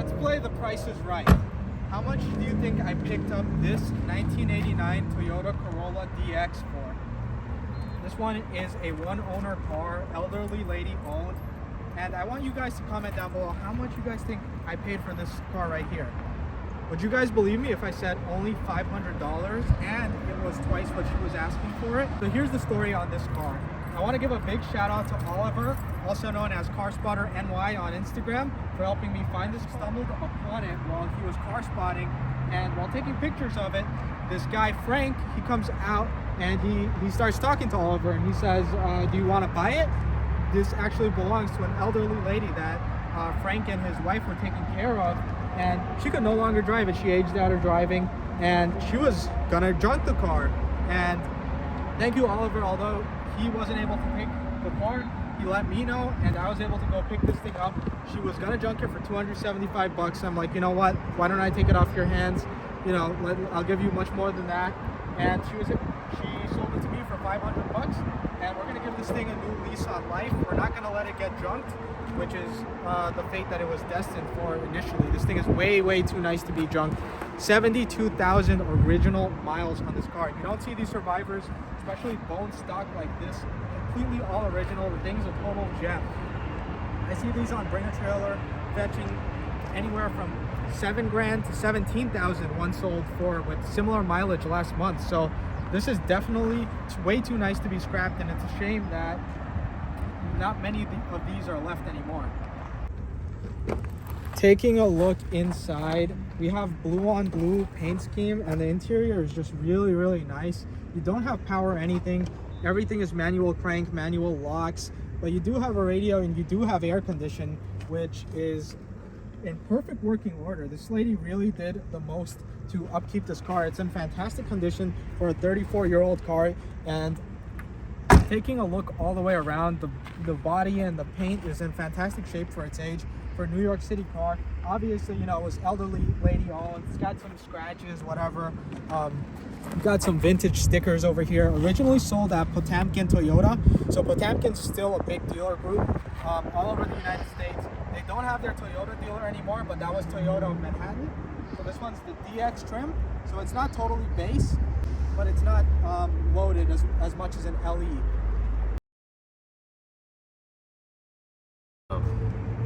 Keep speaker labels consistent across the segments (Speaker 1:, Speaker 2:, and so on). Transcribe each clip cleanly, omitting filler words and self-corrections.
Speaker 1: let's play The Price is Right. How much do you think I picked up this 1989 Toyota Corolla DX for? This one is a one-owner car, elderly lady owned. And I want you guys to comment down below how much you guys think I paid for this car right here. Would you guys believe me if I said only $500 and it was twice what she was asking for it? So here's the story on this car. I want to give a big shout out to Oliver, also known as CarSpotter NY on Instagram, for helping me find this. Stumbled upon it while he was car spotting, and while taking pictures of it, this guy Frank, he comes out and he starts talking to Oliver, and he says, do you want to buy it? This actually belongs to an elderly lady that Frank and his wife were taking care of, and she could no longer drive it. She aged out of driving, and she was gonna junk the car. And thank you, Oliver. Although he wasn't able to take the car, he let me know, and I was able to go pick this thing up. She was gonna junk it for $275. I'm like, you know what? Why don't I take it off your hands? You know, I'll give you much more than that. And she sold it to me for $500, and we're gonna give this thing a new lease on life. We're not gonna let it get junked, which is the fate that it was destined for initially. This thing is way too nice to be junked. 72,000 original miles on this car. You don't see these survivors, especially bone stock like this, completely all original. The thing's a total gem. I see these on Bring a Trailer fetching anywhere from $7,000 to $17,000 one sold for with similar mileage last month. So this is definitely way too nice to be scrapped, and it's a shame that not many of these are left anymore. Taking a look inside, we have blue on blue paint scheme, and the interior is just really nice. You don't have power or anything. Everything is manual crank, manual locks, but you do have a radio and you do have air condition, which is in perfect working order. This lady really did the most to upkeep this car. It's in fantastic condition for a 34-year-old car, and taking a look all the way around, the body and the paint is in fantastic shape for its age. For a New York City car, obviously, you know, it was elderly lady owned. It's got some scratches, whatever. Got some vintage stickers over here. Originally sold at Potamkin Toyota. So Potamkin's still a big dealer group all over the United States. They don't have their Toyota dealer anymore, but that was Toyota of Manhattan. So this one's the DX trim. So it's not totally base, but it's not loaded as much as an LE.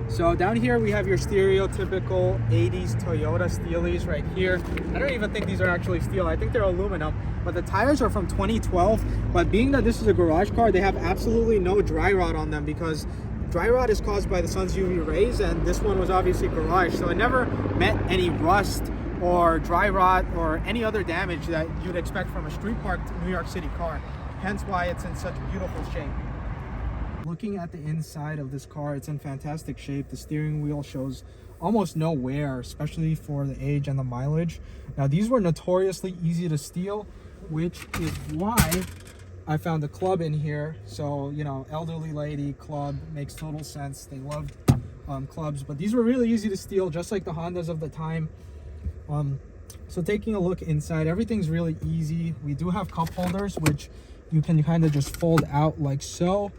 Speaker 1: So down here we have your stereotypical 80s Toyota Steelies right here. I don't even think these are actually steel. I think they're aluminum, but the tires are from 2012. But being that this is a garage car, they have absolutely no dry rot on them, because dry rot is caused by the sun's UV rays, and this one was obviously garage, so it never met any rust or dry rot or any other damage that you'd expect from a street parked New York City car. Hence why it's in such beautiful shape. Looking at the inside of this car, it's in fantastic shape. The steering wheel shows almost no wear, especially for the age and the mileage. Now, these were notoriously easy to steal, which is why I found a club in here. So, you know, elderly lady club makes total sense. They loved clubs, but these were really easy to steal, just like the Hondas of the time. So taking a look inside, everything's really easy. We do have cup holders, which you can kind of just fold out like so.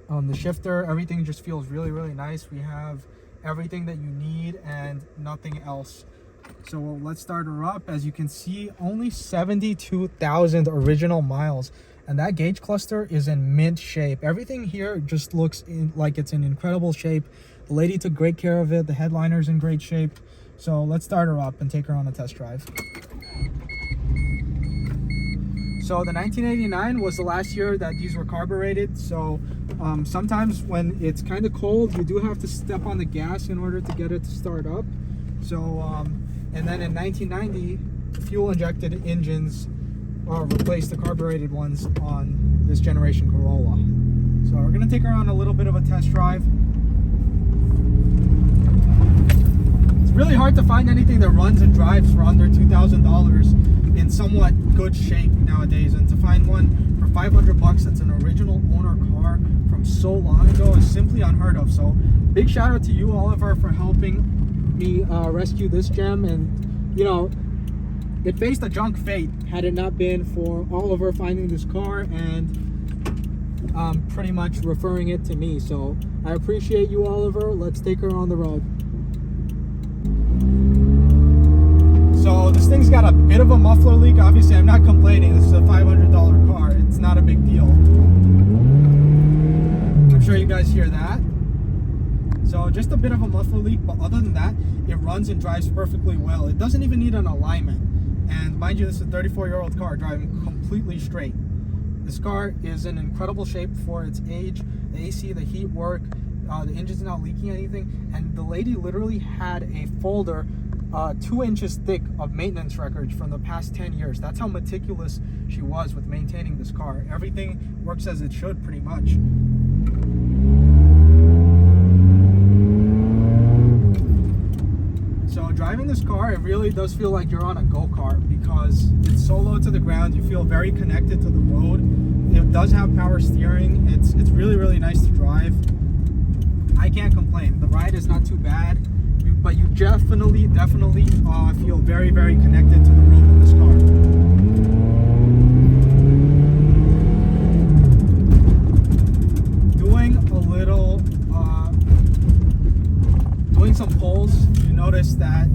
Speaker 1: The shifter, everything just feels really nice. We have everything that you need and nothing else. So let's start her up. As you can see, only 72,000 original miles, and that gauge cluster is in mint shape. Everything here just looks like it's in incredible shape. The lady took great care of it. The headliner's in great shape. So let's start her up and take her on a test drive. So the 1989 was the last year that these were carbureted. So sometimes when it's kind of cold, you do have to step on the gas in order to get it to start up. So and then in 1990, fuel injected engines replaced the carbureted ones on this generation Corolla. So we're gonna take her on a little bit of a test drive. It's really hard to find anything that runs and drives for under $2,000 in somewhat good shape nowadays, and to find one for $500 that's an original owner car from so long ago is simply unheard of. So big shout out to you, Oliver, for helping me rescue this gem. And you know, it faced a junk fate had it not been for Oliver finding this car and pretty much referring it to me. So I appreciate you, Oliver. Let's take her on the road. So this thing's got a bit of a muffler leak. Obviously, I'm not complaining. This is a $500 car. It's not a big deal. I'm sure you guys hear that. So just a bit of a muffler leak, but other than that, it runs and drives perfectly well. It doesn't even need an alignment. And mind you, this is a 34-year-old car driving completely straight. This car is in incredible shape for its age. The AC, the heat work, the engine's not leaking anything. And the lady literally had a folder 2 inches thick of maintenance records from the past 10 years. That's how meticulous she was with maintaining this car. Everything works as it should, pretty much. So driving this car, it really does feel like you're on a go-kart because it's so low to the ground. You feel very connected to the road. It does have power steering. It's really, really nice to drive. I can't complain. The ride is not too bad, but you definitely feel very, very connected to the road in this car. Doing some pulls, you notice that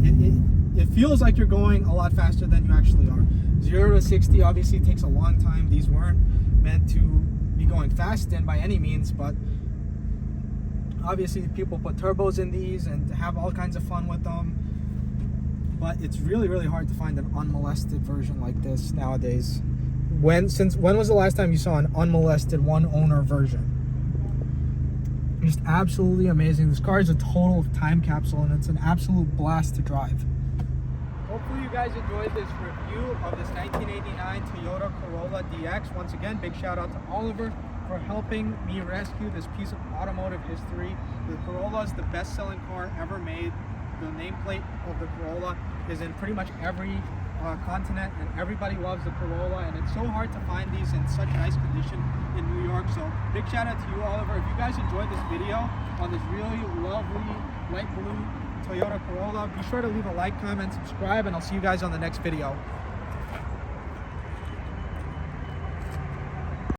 Speaker 1: it feels like you're going a lot faster than you actually are. 0 to 60 obviously takes a long time. These weren't meant to be going fast in by any means, but obviously people put turbos in these and have all kinds of fun with them. But it's really, really hard to find an unmolested version like this nowadays. When was the last time you saw an unmolested one owner version? Just absolutely amazing. This car is a total time capsule and it's an absolute blast to drive. Hopefully you guys enjoyed this review of this 1989 Toyota Corolla DX. Once again, big shout out to Oliver for helping me rescue this piece of automotive history. The Corolla is the best-selling car ever made. The nameplate of the Corolla is in pretty much every continent, and everybody loves the Corolla, and it's so hard to find these in such nice condition in New York. So big shout out to you, Oliver. If you guys enjoyed this video on this really lovely light blue Toyota Corolla, be sure to leave a like, comment, subscribe, and I'll see you guys on the next video.